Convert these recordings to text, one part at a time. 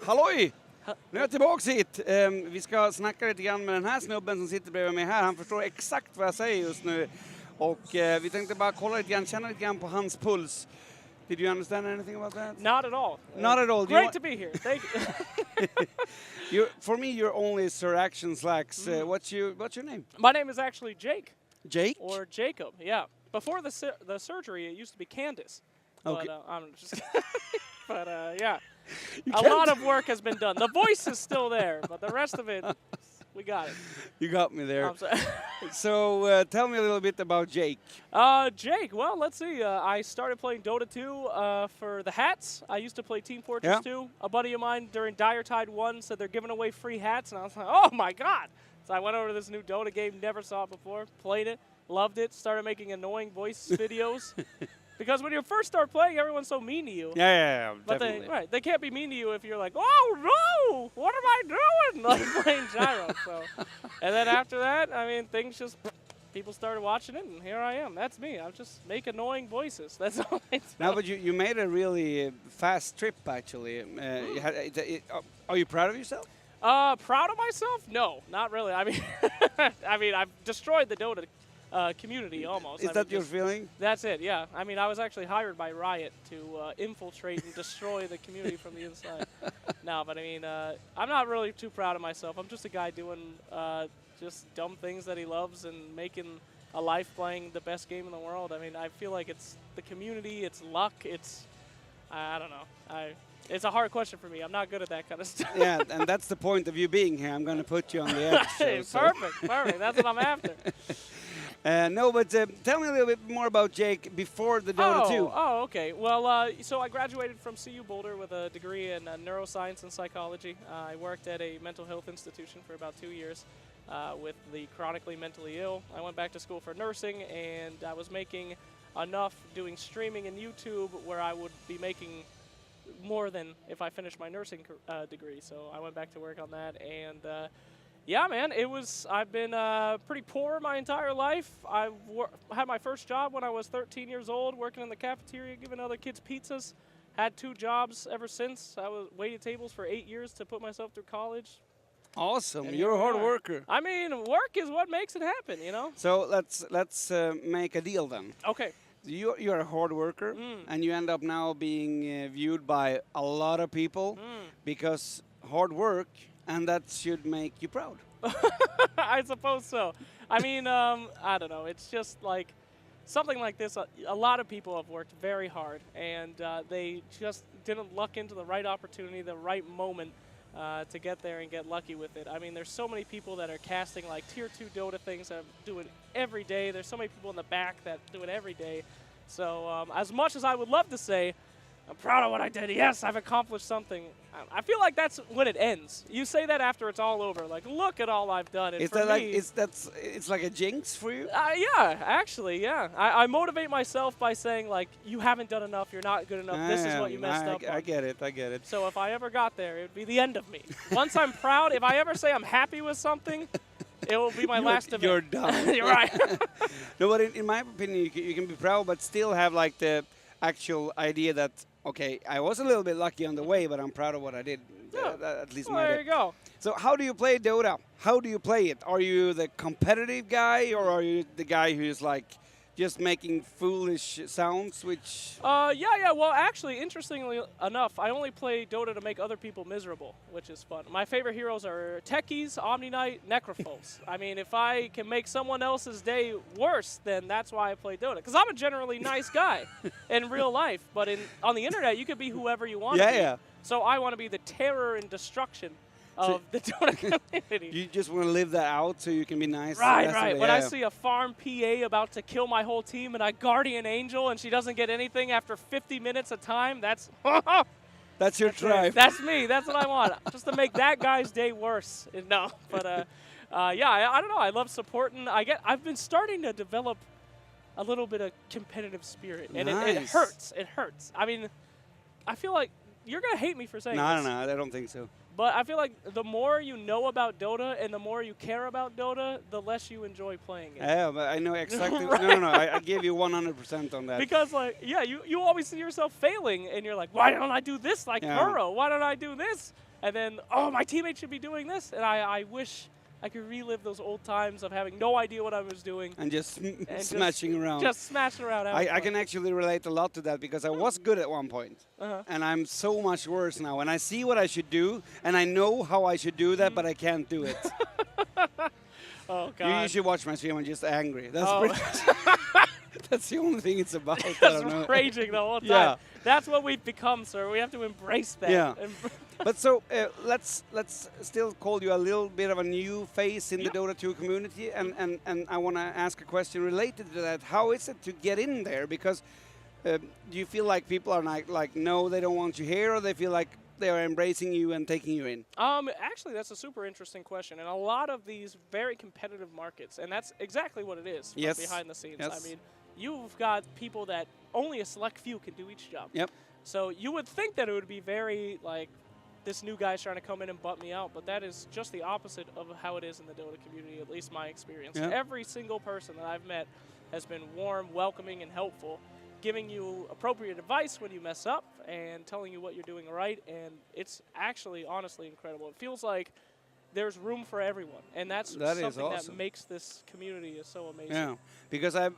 Halloj! Nu är jag tillbaks hit. Vi ska snacka lite grann med den här snubben som sitter bredvid mig här. Han förstår exakt vad jag säger just nu. Och vi tänkte bara kolla lite grann, känna lite grann på hans puls. Did you understand anything about that? Not at all. Not at all. Great to be here. Thank you. For me, you're only SirActionSlacks. What's your name? My name is actually Jake. Jake? Or Jacob, yeah. Before the surgery, it used to be Candace. Okay. But I'm just But yeah. A lot of work has been done. The voice is still there, but the rest of it, we got it. You got me there. I'm sorry. So tell me a little bit about Jake. Jake, well, let's see. I started playing Dota 2 for the hats. I used to play Team Fortress 2. A buddy of mine during Dire Tide 1 said they're giving away free hats, and I was like, oh my god! So I went over to this new Dota game, never saw it before, played it, loved it, started making annoying voice videos. Because when you first start playing, everyone's so mean to you. Yeah, but definitely. They can't be mean to you if you're like, oh no, what am I doing? Like playing Gyro. So, and then after that, I mean, things just, people started watching it, and here I am. That's me. I just make annoying voices. That's all I do. Now, but you made a really fast trip, actually. Are you proud of yourself? Proud of myself? No, not really. I mean, I've destroyed the Dota community almost. Is that your feeling? That's it, yeah. I mean, I was actually hired by Riot to infiltrate and destroy the community from the inside. No, but I mean, I'm not really too proud of myself. I'm just a guy doing just dumb things that he loves and making a life playing the best game in the world. I mean, I feel like it's the community, it's luck, it's, I don't know. It's a hard question for me. I'm not good at that kind of stuff. Yeah, and that's the point of you being here. I'm going to put you on the edge. Perfect, perfect. That's what I'm after. No, but tell me a little bit more about Jake before the Dota 2. Oh, okay. Well, so I graduated from CU Boulder with a degree in neuroscience and psychology. I worked at a mental health institution for about 2 years with the chronically mentally ill. I went back to school for nursing, and I was making enough doing streaming and YouTube where I would be making more than if I finished my nursing degree. So I went back to work on that, and yeah, man, I've been pretty poor my entire life. I had my first job when I was 13 years old, working in the cafeteria, giving other kids pizzas. Had 2 jobs ever since. I waited tables for 8 years to put myself through college. Awesome, and you're a hard worker. I mean, work is what makes it happen, you know? So let's make a deal then. Okay. You're a hard worker, and you end up now being viewed by a lot of people because hard work, and that should make you proud. I suppose so. I mean, I don't know. It's just like something like this. A lot of people have worked very hard, and they just didn't luck into the right opportunity, the right moment to get there and get lucky with it. I mean, there's so many people that are casting like Tier 2 Dota things that do it every day. There's so many people in the back that do it every day. So as much as I would love to say, I'm proud of what I did, yes, I've accomplished something, I feel like that's when it ends. You say that after it's all over, like, look at all I've done. And is that like, it's like a jinx for you? Yeah, actually, yeah. I motivate myself by saying, like, you haven't done enough, you're not good enough, this is what you messed up on. I get it, I get it. So if I ever got there, it would be the end of me. Once I'm proud, if I ever say I'm happy with something, it will be my last event. You're done. You're right. No, but in my opinion, you can be proud, but still have like the actual idea that, okay, I was a little bit lucky on the way, but I'm proud of what I did. Yeah. At least well, there you go. So how do you play Dota? How do you play it? Are you the competitive guy, or are you the guy who's like just making foolish sounds, which... Yeah, well, actually, interestingly enough, I only play Dota to make other people miserable, which is fun. My favorite heroes are Techies, Omni Knight, Necrophos. I mean, if I can make someone else's day worse, then that's why I play Dota. Because I'm a generally nice guy in real life, but on the internet, you can be whoever you want to be. Yeah. So I want to be the terror and destruction of the Dota community. You just want to live that out so you can be nice. Right. When I see a farm PA about to kill my whole team and I Guardian Angel and she doesn't get anything after 50 minutes of time, that's your tribe. That's me. That's what I want. Just to make that guy's day worse. No, but yeah, I don't know. I love supporting. I've been starting to develop a little bit of competitive spirit, and it hurts. It hurts. I mean, I feel like you're gonna hate me for saying this. No, I don't think so. But I feel like the more you know about Dota and the more you care about Dota, the less you enjoy playing it. Yeah, but I know exactly. Right. No, I give you 100% on that. Because, like, yeah, you always see yourself failing, and you're like, why don't I do this like Burrow? Why don't I do this? And then, oh, my teammate should be doing this. And I wish I could relive those old times of having no idea what I was doing. And just smashing around. Just smashing around. I can actually relate a lot to that because I was good at one point. And I'm so much worse now. And I see what I should do, and I know how I should do that, but I can't do it. Oh, God. You should watch my stream. I'm just angry. That's that's the only thing it's about. Just raging the whole time. Yeah. That's what we've become, sir. We have to embrace that. Yeah. But so let's still call you a little bit of a new face in the Dota 2 community, and I want to ask a question related to that. How is it to get in there? Because do you feel like people are like no, they don't want you here, or they feel like they are embracing you and taking you in? Actually, that's a super interesting question. And a lot of these very competitive markets, and that's exactly what it is from behind the scenes. Yes. I mean, you've got people that only a select few can do each job. Yep. So you would think that it would be very like, this new guy's trying to come in and butt me out, but that is just the opposite of how it is in the Dota community, at least my experience. Yeah. Every single person that I've met has been warm, welcoming, and helpful, giving you appropriate advice when you mess up and telling you what you're doing right, and it's actually, honestly, incredible. It feels like there's room for everyone, and that's something awesome. that makes this community so amazing. Yeah, because I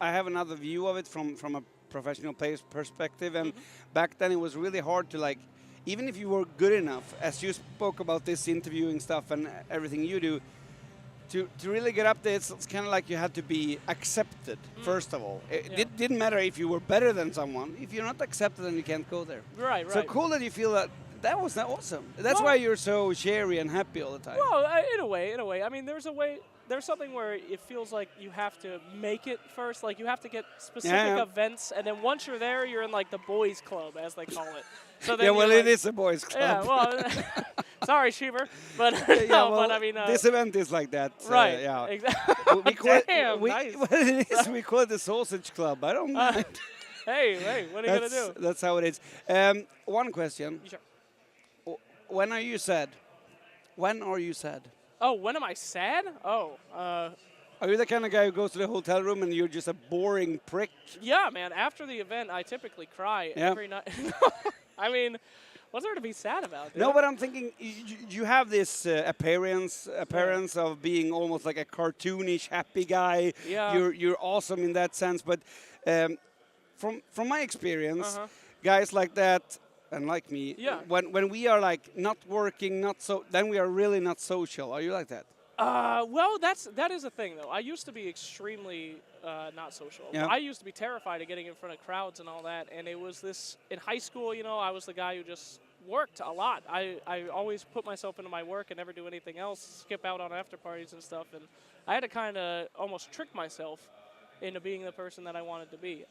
have another view of it from a professional perspective, and back then it was really hard to like, even if you were good enough, as you spoke about this interviewing stuff and everything you do, to really get up there, it's kind of like you had to be accepted, first of all. It didn't matter if you were better than someone. If you're not accepted, then you can't go there. Right. So cool that you feel that was awesome. That's why you're so cheery and happy all the time. Well, in a way. I mean, there's something where it feels like you have to make it first. Like, you have to get specific events, and then once you're there, you're in, like, the boys' club, as they call it. So then it is a boys' club. Yeah, well, sorry, Shiver, but but I mean, this event is like that. Right. Yeah. Exactly. We call Damn, it, nice. we call it the sausage club. I don't mind. Hey, what are you gonna do? That's how it is. One question. Sure. When are you sad? When are you sad? Oh, when am I sad? Oh, Are you the kind of guy who goes to the hotel room and you're just a boring prick? yeah, man. After the event, I typically cry every night. I mean, what's there to be sad about? Dude? No, but I'm thinking you have this appearance of being almost like a cartoonish happy guy. Yeah. You're awesome in that sense. But from my experience, guys like that and like me, when we are like not working, then we are really not social. Are you like that? Well, that is a thing, though. I used to be extremely not social. Yeah. I used to be terrified of getting in front of crowds and all that, and it was this, in high school, you know, I was the guy who just worked a lot. I always put myself into my work and never do anything else, skip out on after parties and stuff, and I had to kind of almost trick myself into being the person that I wanted to be.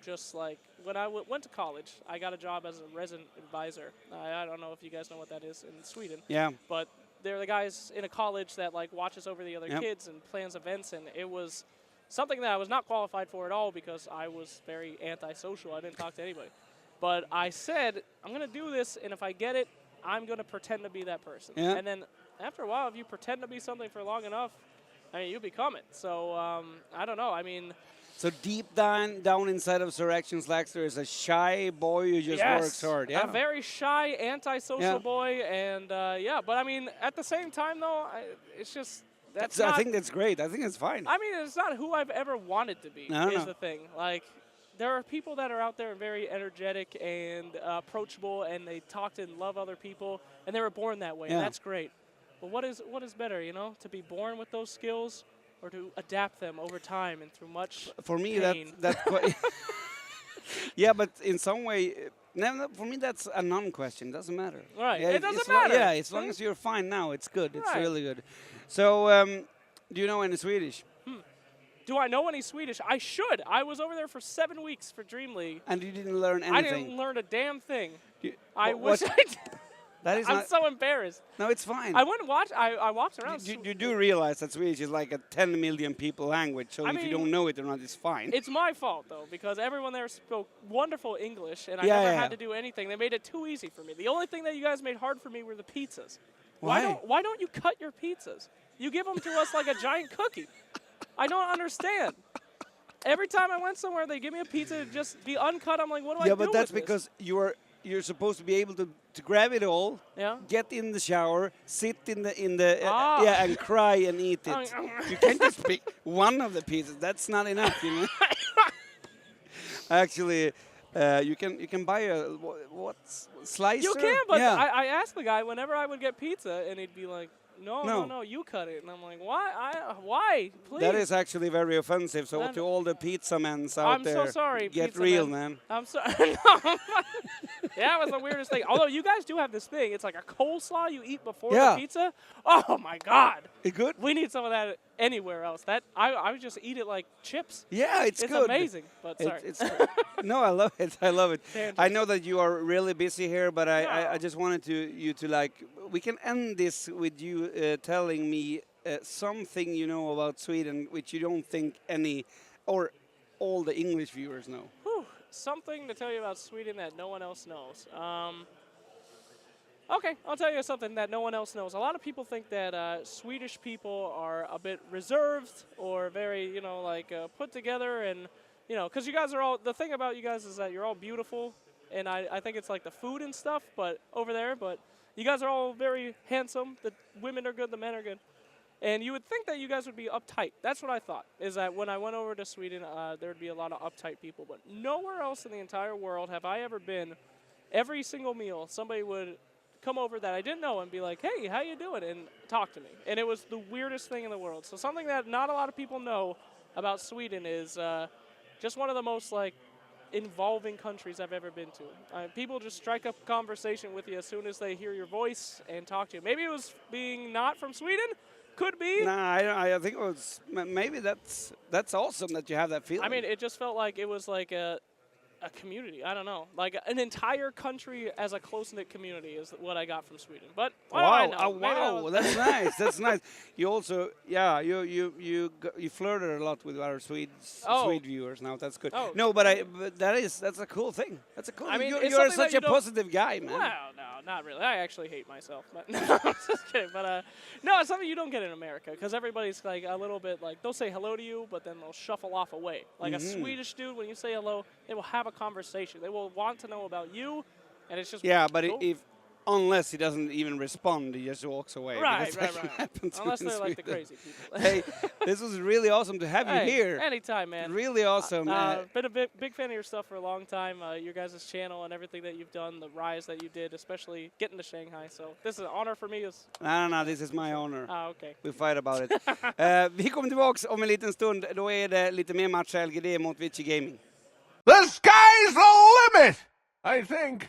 Just like when I went to college, I got a job as a resident advisor. I don't know if you guys know what that is in Sweden. Yeah. But they're the guys in a college that like watches over the other kids and plans events, and it was something that I was not qualified for at all because I was very antisocial. I didn't talk to anybody. But I said, I'm going to do this, and if I get it, I'm going to pretend to be that person. Yeah. And then after a while, if you pretend to be something for long enough, I mean, you become it. So I don't know. I mean, so deep down inside of SirActionSlacks, there is a shy boy who just works hard. Yeah. A very shy, antisocial boy, and but I mean, at the same time, though, it's just that's. I think that's great. I think it's fine. I mean, it's not who I've ever wanted to be. Is the thing. Like, there are people that are out there very energetic and approachable, and they talk and love other people, and they were born that way, and that's great. But what is better, you know, to be born with those skills, or to adapt them over time and through much for me pain? that quite yeah, but in some way, for me that's a non-question. Doesn't matter. Right. Yeah, it doesn't matter. Yeah, as long as you're fine now, it's good. It's really good. So, do you know any Swedish? Do I know any Swedish? I should. I was over there for 7 weeks for Dream League. And you didn't learn anything? I didn't learn a damn thing. I wish I did. I'm so embarrassed. No, it's fine. I went and watched. I walked around. You do realize that Swedish is like a 10 million people language, so if you don't know it or not, it's fine. It's my fault, though, because everyone there spoke wonderful English, and I never had to do anything. They made it too easy for me. The only thing that you guys made hard for me were the pizzas. Why? Why don't you cut your pizzas? You give them to us like a giant cookie. I don't understand. Every time I went somewhere, they give me a pizza to just be uncut. I'm like, what do I do Yeah, but that's with because you're supposed to be able to to grab it all, Yeah. get in the shower, sit in the Ah. yeah, and cry and eat it. You can't just pick one of the pieces. That's not enough, you know. Actually, you can buy a what slicer. You can, but yeah. I asked the guy whenever I would get pizza, and he'd be like, no, you cut it. And I'm like, why? Please. That is actually very offensive. So to all the pizza men out I'm there, so sorry, get pizza real, men. man. I'm sorry. That was the weirdest thing. Although you guys do have this thing. It's like a coleslaw you eat before the pizza. Oh, my God. It good? We need some of that anywhere else. That I would just eat it like chips. Yeah, it's good. It's amazing, but sorry. No, I love it. I love it. Tangents. I know that you are really busy here, but I just wanted you to like, we can end this with you telling me something you know about Sweden which you don't think any or all the English viewers know. Whew, something to tell you about Sweden that no one else knows. Okay, I'll tell you something that no one else knows. A lot of people think that Swedish people are a bit reserved or very, put together, and, because you guys are all, the thing about you guys is that you're all beautiful, and I think it's like the food and stuff, but over there, but you guys are all very handsome. The women are good, the men are good. And you would think that you guys would be uptight. That's what I thought, is that when I went over to Sweden, there would be a lot of uptight people, but nowhere else in the entire world have I ever been. Every single meal, somebody would come over that I didn't know and be like, hey, how you doing? And talk to me. And it was the weirdest thing in the world. So something that not a lot of people know about Sweden is just one of the most involving countries I've ever been to. People just strike up a conversation with you as soon as they hear your voice and talk to you. Maybe it was being not from Sweden. Could be. Nah, I think it was, maybe that's awesome that you have that feeling. I mean, it just felt like it was like a community. I don't know. Like an entire country as a close-knit community is what I got from Sweden. But wow, that's nice. That's nice. You also, you flirted a lot with our Swede viewers now. That's good. Oh. No, but that's a cool thing. That's a cool. I mean, you're such a positive guy, man. Well, no, not really. I actually hate myself. But no, I'm just kidding. But no, it's something you don't get in America because everybody's like a little bit like they'll say hello to you, but then they'll shuffle off away. Like a Swedish dude, when you say hello, they will have a conversation. They will want to know about you, and it's just but cool. Unless he doesn't even respond, he just walks away. Right. Unless they're like the crazy people. Hey, this was really awesome to have you here. Anytime, man. Really awesome. Been a big fan of your stuff for a long time. Your guys' channel and everything that you've done, the rise that you did, especially getting to Shanghai. So this is an honor for me. No, this is my honor. Okay. We fight about it. Vi kommer tillbaks om en liten stund. Då är det lite mer match LGD mot Vici Gaming. The sky's the limit, I think.